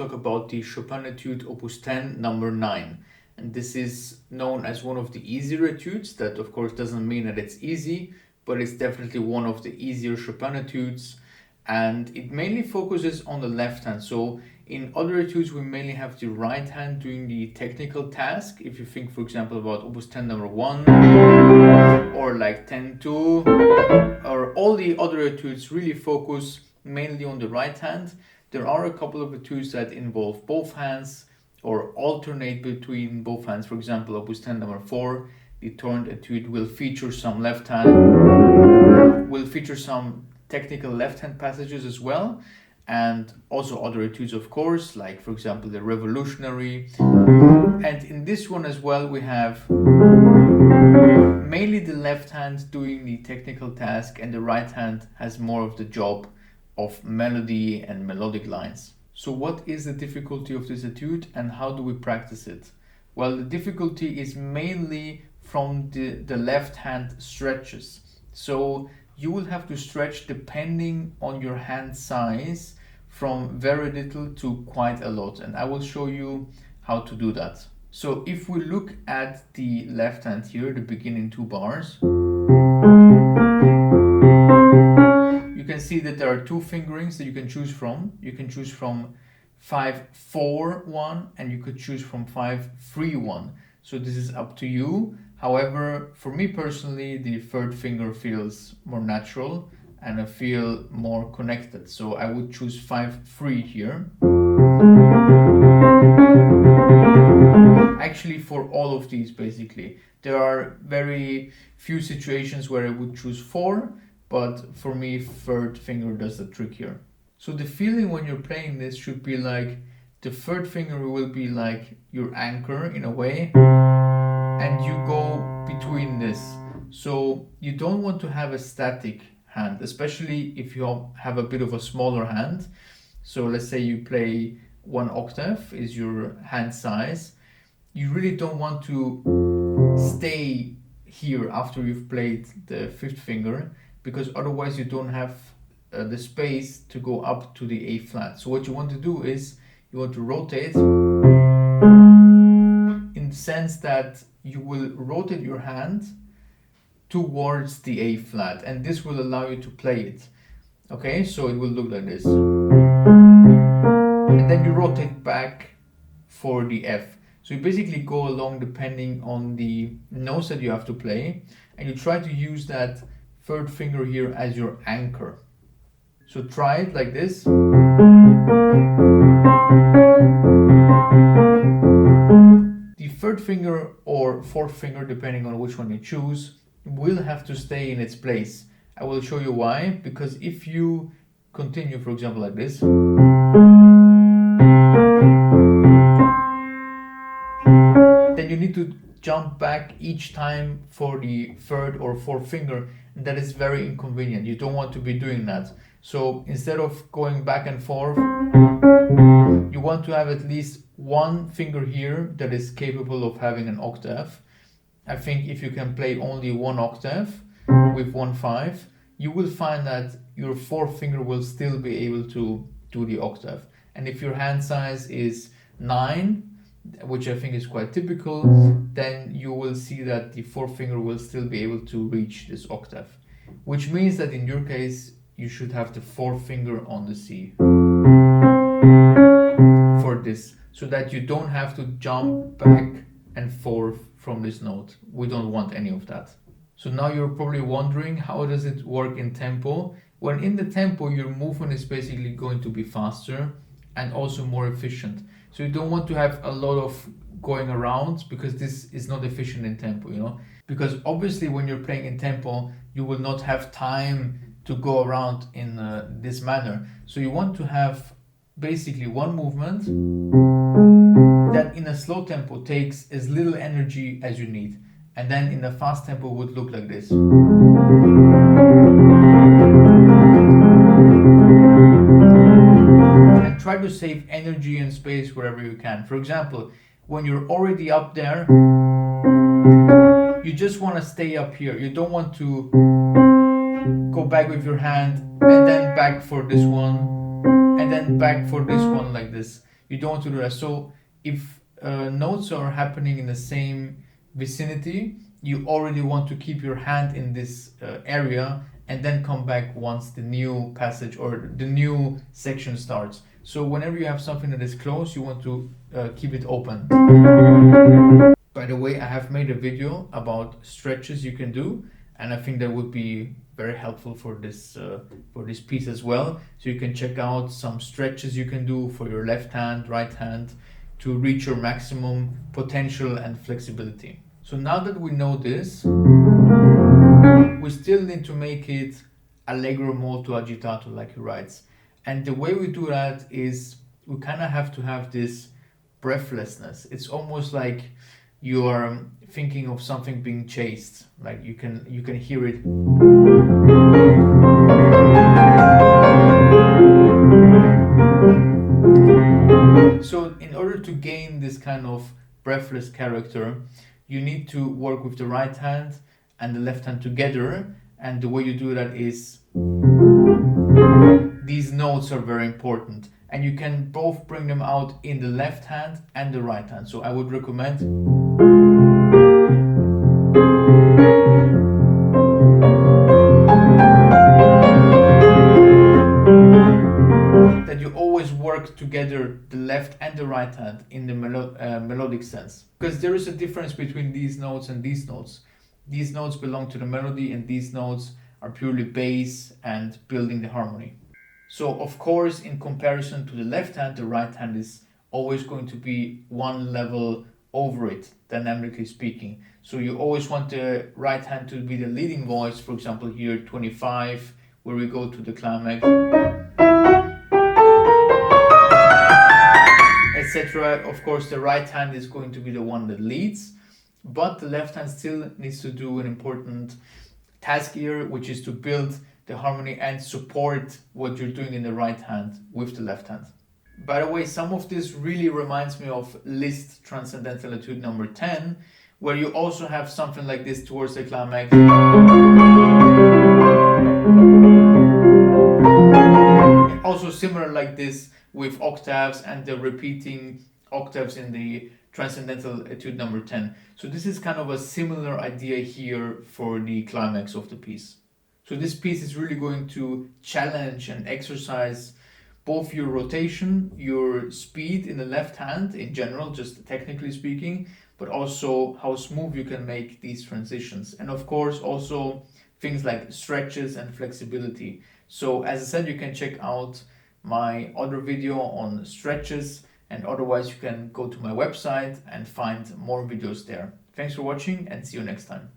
talk about the Chopin Étude Opus 10 number 9. And this is known as one of the easier etudes. That of course doesn't mean that it's easy, but it's definitely one of the easier Chopin etudes. And it mainly focuses on the left hand. So in other etudes, we mainly have the right hand doing the technical task. If you think, for example, about Opus 10 number 1, or like 10-2, or all the other etudes really focus mainly on the right hand. There are a couple of etudes that involve both hands or alternate between both hands. For example, Opus 10 number 4, the Torrent etude will feature some left hand, will feature some technical left hand passages as well, and also other etudes, of course, like for example the Revolutionary. And in this one as well, we have mainly the left hand doing the technical task, and the right hand has more of the job of melody and melodic lines. So what is the difficulty of this etude and how do we practice it? Well, the difficulty is mainly from the left hand stretches. So you will have to stretch depending on your hand size from very little to quite a lot, and I will show you how to do that. So if we look at the left hand here, the beginning two bars, you can see that there are two fingerings that you can choose from. You can choose from 5-4-1 and you could choose from 5-3-1. So this is up to you. However, for me personally, the third finger feels more natural and I feel more connected. So I would choose 5-3 here. Actually, for all of these, basically, there are very few situations where I would choose 4, but for me, third finger does the trick here. So the feeling when you're playing this should be like the third finger will be like your anchor in a way, and you go between this. So you don't want to have a static hand, especially if you have a bit of a smaller hand. So let's say you play 1 octave is your hand size. You really don't want to stay here after you've played the 5th finger, because otherwise you don't have the space to go up to the A flat. So what you want to do is you want to rotate in the sense that you will rotate your hand towards the A flat, and this will allow you to play it. Okay, so it will look like this. And then you rotate back for the F. So you basically go along depending on the notes that you have to play, and you try to use that third finger here as your anchor. So try it like this. The third finger or fourth finger, depending on which one you choose, will have to stay in its place. I will show you why. Because if you continue, for example, like this, then you need to jump back each time for the third or fourth finger, and that is very inconvenient. You don't want to be doing that. So instead of going back and forth, you want to have at least one finger here that is capable of having an octave. I think if you can play only 1 octave with 1-5, you will find that your fourth finger will still be able to do the octave. And if your hand size is 9, which I think is quite typical, then you will see that the fourth finger will still be able to reach this octave, which means that in your case you should have the fourth finger on the C for this, so that you don't have to jump back and forth from this note. We don't want any of that. So now you're probably wondering, how does it work in tempo? When in the tempo, your movement is basically going to be faster and also more efficient. So you don't want to have a lot of going around, because this is not efficient in tempo, you know? Because obviously when you're playing in tempo, you will not have time to go around in this manner. So you want to have basically one movement that in a slow tempo takes as little energy as you need. And then in a fast tempo would look like this. And try to save energy and space wherever you can. For example, when you're already up there, you just want to stay up here. You don't want to go back with your hand and then back for this one and then back for this one like this. you don't want to do that. So if notes are happening in the same vicinity, you already want to keep your hand in this area and then come back once the new passage or the new section starts. So whenever you have something that is close, you want to keep it open. By the way, I have made a video about stretches you can do, and I think that would be very helpful for this piece as well. So you can check out some stretches you can do for your left hand, right hand, to reach your maximum potential and flexibility. So now that we know this, we still need to make it allegro molto agitato, like he writes. And the way we do that is we kind of have to have this breathlessness. It's almost like you are thinking of something being chased, like you can hear it. So in order to gain this kind of breathless character, you need to work with the right hand and the left hand together, and the way you do that is these notes are very important, and you can both bring them out in the left hand and the right hand. So I would recommend that you always work together the left and the right hand in the melodic sense, because there is a difference between these notes and these notes. These notes belong to the melody and these notes are purely bass and building the harmony. So of course, in comparison to the left hand, the right hand is always going to be one level over it, dynamically speaking. So you always want the right hand to be the leading voice. For example, here 25, where we go to the climax, etc. Of course, the right hand is going to be the one that leads, but the left hand still needs to do an important task here, which is to build the harmony and support what you're doing in the right hand with the left hand. By the way, some of this really reminds me of Liszt Transcendental Etude number 10, where you also have something like this towards the climax. Also similar like this with octaves and the repeating octaves in the Transcendental Etude number 10. So this is kind of a similar idea here for the climax of the piece. So this piece is really going to challenge and exercise both your rotation, your speed in the left hand in general, just technically speaking, but also how smooth you can make these transitions. And of course, also things like stretches and flexibility. So as I said, you can check out my other video on stretches, and otherwise you can go to my website and find more videos there. Thanks for watching and see you next time.